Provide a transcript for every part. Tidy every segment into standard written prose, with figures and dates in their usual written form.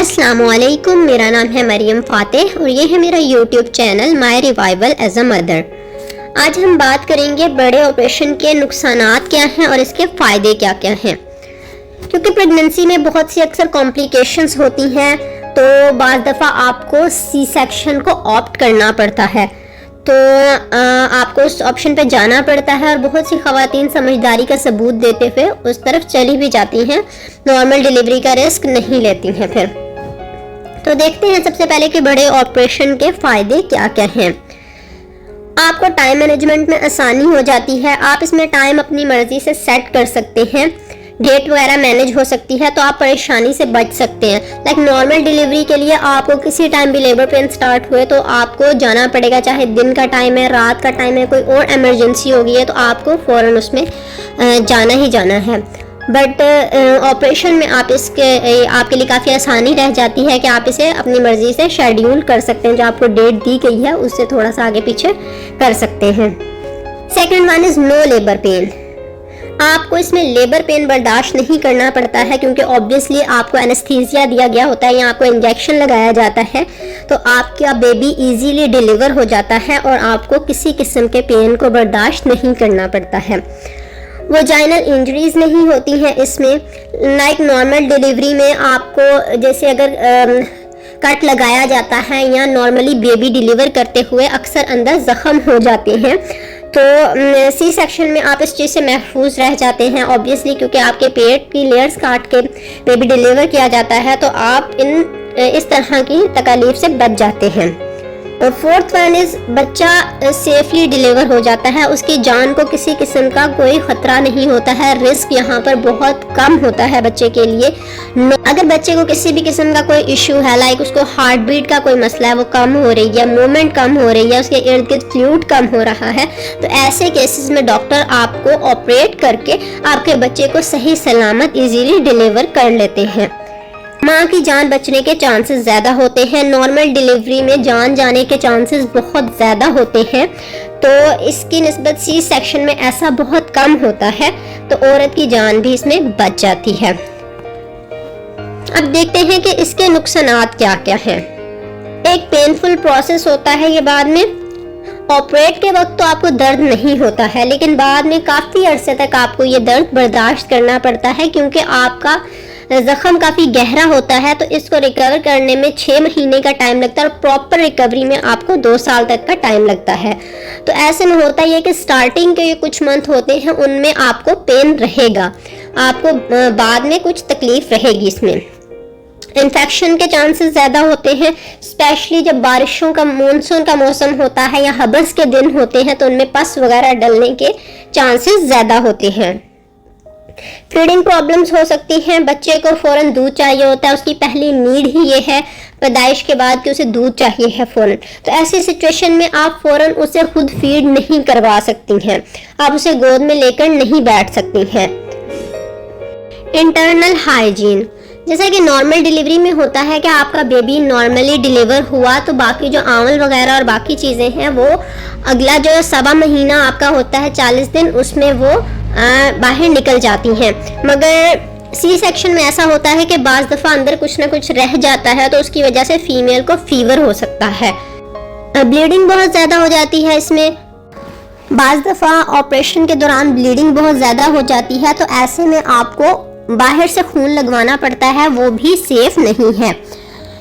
अस्सलामुअलैकुम, मेरा नाम है मरियम फातेह और ये है मेरा YouTube channel my revival as a mother. आज हम बात करेंगे बड़े ऑपरेशन के नुकसानात क्या हैं और इसके फ़ायदे क्या क्या हैं। क्योंकि प्रेगनेंसी में बहुत सी अक्सर कॉम्प्लिकेशंस होती हैं, तो बाज़ दफ़ा आपको सी सेक्शन को ऑप्ट करना पड़ता है, तो आपको उस ऑप्शन पे जाना पड़ता है। और बहुत सी ख़वातीन समझदारी का सबूत देते हुए उस तरफ चली भी जाती हैं, नॉर्मल डिलीवरी का रिस्क नहीं लेती हैं। फिर तो देखते हैं सबसे पहले कि बड़े ऑपरेशन के फ़ायदे क्या क्या हैं। आपको टाइम मैनेजमेंट में आसानी हो जाती है, आप इसमें टाइम अपनी मर्ज़ी से सेट कर सकते हैं, डेट वगैरह मैनेज हो सकती है, तो आप परेशानी से बच सकते हैं। लाइक नॉर्मल डिलीवरी के लिए आपको किसी टाइम भी लेबर पेन स्टार्ट हुए तो आपको जाना पड़ेगा, चाहे दिन का टाइम है, रात का टाइम है, कोई और इमरजेंसी हो गई है तो आपको फ़ौरन उसमें जाना ही जाना है। बट ऑपरेशन में आपके लिए काफ़ी आसानी रह जाती है कि आप इसे अपनी मर्ज़ी से शेड्यूल कर सकते हैं, जो आपको डेट दी गई है उससे थोड़ा सा आगे पीछे कर सकते हैं। Second one is no labour pain. आपको इसमें लेबर पेन बर्दाश्त नहीं करना पड़ता है, क्योंकि ऑब्वियसली आपको एनेस्थीसिया दिया गया होता है या आपको इंजेक्शन लगाया जाता है, तो आपका बेबी इजीली डिलीवर हो जाता है और आपको किसी किस्म के पेन को बर्दाश्त नहीं करना पड़ता है। वजाइनल इंजरीज नहीं होती हैं इसमें। लाइक नॉर्मल डिलीवरी में आपको जैसे अगर कट लगाया जाता है या नॉर्मली बेबी डिलीवर करते हुए अक्सर अंदर ज़ख्म हो जाते हैं, तो सी सेक्शन में आप इस चीज़ से महफूज रह जाते हैं ऑब्वियसली, क्योंकि आपके पेट की लेयर्स काट के बेबी डिलीवर किया जाता है, तो आप इस तरह की तकलीफ से बच जाते हैं। और फोर्थ वन इज़ बच्चा सेफली डिलीवर हो जाता है, उसकी जान को किसी किस्म का कोई ख़तरा नहीं होता है, रिस्क यहाँ पर बहुत कम होता है बच्चे के लिए। अगर बच्चे को किसी भी किस्म का कोई इशू है, लाइक उसको हार्ट बीट का कोई मसला है, वो कम हो रही है, मूवमेंट कम हो रही है, उसके इर्द गिर्द फ्लूइड कम हो रहा है, तो ऐसे केसेस में डॉक्टर आपको ऑपरेट करके आपके बच्चे को सही सलामत इजीली डिलीवर कर लेते हैं। माँ की जान बचने के चांसेस ज़्यादा होते हैं। नॉर्मल डिलीवरी में जान जाने के चांसेस बहुत ज़्यादा होते हैं, तो इसकी निस्बत सी सेक्शन में ऐसा बहुत कम होता है, तो औरत की जान भी इसमें बच जाती है। अब देखते हैं कि इसके नुकसानात क्या क्या हैं। एक पेनफुल प्रोसेस होता है ये बाद में। ऑपरेट के वक्त तो आपको दर्द नहीं होता है, लेकिन बाद में काफ़ी अरसे तक आपको ये दर्द बर्दाश्त करना पड़ता है, क्योंकि आपका ज़ख्म काफ़ी गहरा होता है, तो इसको रिकवर करने में 6 महीने का टाइम लगता है और प्रॉपर रिकवरी में आपको 2 साल तक का टाइम लगता है। तो ऐसे में होता है कि स्टार्टिंग के कुछ मंथ होते हैं उनमें आपको पेन रहेगा, आपको बाद में कुछ तकलीफ रहेगी। इसमें इन्फेक्शन के चांसेस ज़्यादा होते हैं, स्पेशली जब बारिशों का मानसून का मौसम होता है या हबस के दिन होते हैं, तो उनमें पस वगैरह डलने के चांसेस ज़्यादा होते हैं। फीडिंग प्रॉब्लम्स हो सकती हैं, बच्चे को फ़ौरन दूध चाहिए होता है, उसकी पहली नीड ही ये है पैदाइश के बाद कि उसे दूध चाहिए है फ़ौरन। तो ऐसी सिचुएशन में आप फ़ौरन उसे खुद फीड नहीं करवा सकती हैं, आप उसे गोद में लेकर नहीं बैठ सकती हैं। इंटरनल हाइजीन, जैसा कि नॉर्मल डिलीवरी में होता है कि आपका बेबी नॉर्मली डिलीवर हुआ तो बाकी जो आंवल वगैरह और बाकी चीज़ें हैं वो अगला जो 1.25 महीना आपका होता है 40 दिन, उसमें वो बाहर निकल जाती हैं। मगर सी सेक्शन में ऐसा होता है कि बाज़ दफ़ा अंदर कुछ ना कुछ रह जाता है, तो उसकी वजह से फीमेल को फीवर हो सकता है। ब्लीडिंग बहुत ज़्यादा हो जाती है इसमें, बाज़ दफ़ा ऑपरेशन के दौरान ब्लीडिंग बहुत ज़्यादा हो जाती है, तो ऐसे में आपको बाहर से खून लगवाना पड़ता है, वो भी सेफ नहीं है।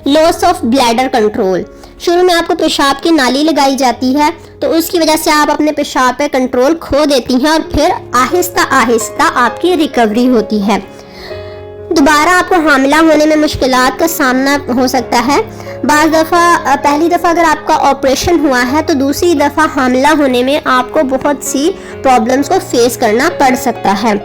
लॉस ऑफ ब्लैडर कंट्रोल, शुरू में आपको पेशाब की नाली लगाई जाती है, तो उसकी वजह से आप अपने पेशाब पे कंट्रोल खो देती हैं और फिर आहिस्ता आहिस्ता आपकी रिकवरी होती है। दोबारा आपको हामिला होने में मुश्किलात का सामना हो सकता है। बाज़ दफ़ा पहली दफ़ा अगर आपका ऑपरेशन हुआ है तो दूसरी दफ़ा हामिला होने में आपको बहुत सी प्रॉब्लम्स को फेस करना पड़ सकता है।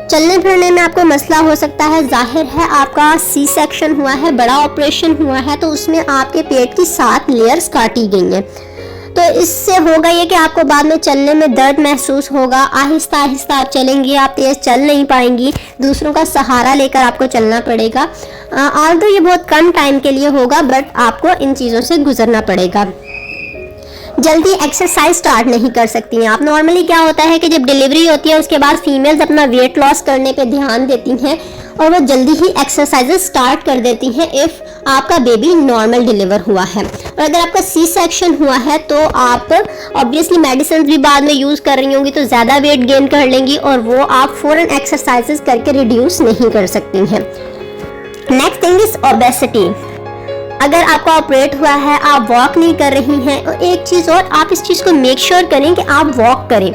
चलने फिरने में आपको मसला हो सकता है। जाहिर है आपका सी सेक्शन हुआ है, बड़ा ऑपरेशन हुआ है, तो उसमें आपके पेट की 7 लेयर्स काटी गई हैं, तो इससे होगा ये कि आपको बाद में चलने में दर्द महसूस होगा, आहिस्ता आहिस्ता आप चलेंगी, आप तेज़ चल नहीं पाएंगी, दूसरों का सहारा लेकर आपको चलना पड़ेगा। ऑल्दो ये बहुत कम टाइम के लिए होगा, बट आपको इन चीज़ों से गुजरना पड़ेगा। जल्दी एक्सरसाइज स्टार्ट नहीं कर सकती हैं आप। नॉर्मली क्या होता है कि जब डिलीवरी होती है उसके बाद फीमेल्स अपना वेट लॉस करने पे ध्यान देती हैं और वो जल्दी ही एक्सरसाइजेस स्टार्ट कर देती हैं इफ़ आपका बेबी नॉर्मल डिलीवर हुआ है। और अगर आपका सी सेक्शन हुआ है तो आप ऑब्वियसली मेडिसिन भी बाद में यूज़ कर रही होंगी तो ज़्यादा वेट गेन कर लेंगी और वो आप फ़ौरन एक्सरसाइजेस करके रिड्यूस नहीं कर सकती हैं। Next thing is obesity. अगर आपका ऑपरेट हुआ है, आप वॉक नहीं कर रही हैं, और एक चीज़ और, आप इस चीज़ को मेक श्योर करें कि आप वॉक करें।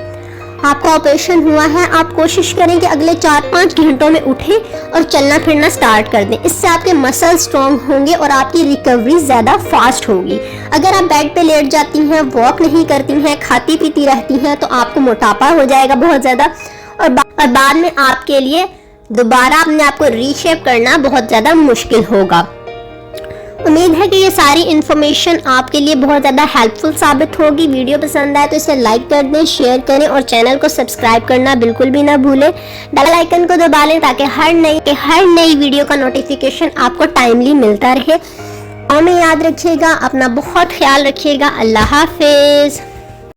आपका ऑपरेशन हुआ है, आप कोशिश करें कि अगले 4-5 घंटों में उठें और चलना फिरना स्टार्ट कर दें। इससे आपके मसल स्ट्रॉन्ग होंगे और आपकी रिकवरी ज़्यादा फास्ट होगी। अगर आप बेड पे लेट जाती हैं, वॉक नहीं करती हैं, खाती पीती रहती हैं, तो आपको मोटापा हो जाएगा बहुत ज़्यादा और बाद में आपके लिए दोबारा अपने आप को रीशेप करना बहुत ज़्यादा मुश्किल होगा। उम्मीद है कि ये सारी इन्फॉर्मेशन आपके लिए बहुत ज़्यादा हेल्पफुल साबित होगी। वीडियो पसंद आए तो इसे लाइक कर दें, शेयर करें और चैनल को सब्सक्राइब करना बिल्कुल भी ना भूलें। बेल आइकन को दबा लें ताकि हर नई वीडियो का नोटिफिकेशन आपको टाइमली मिलता रहे। और में याद रखिएगा, अपना बहुत ख्याल रखिएगा। अल्लाह हाफिज़।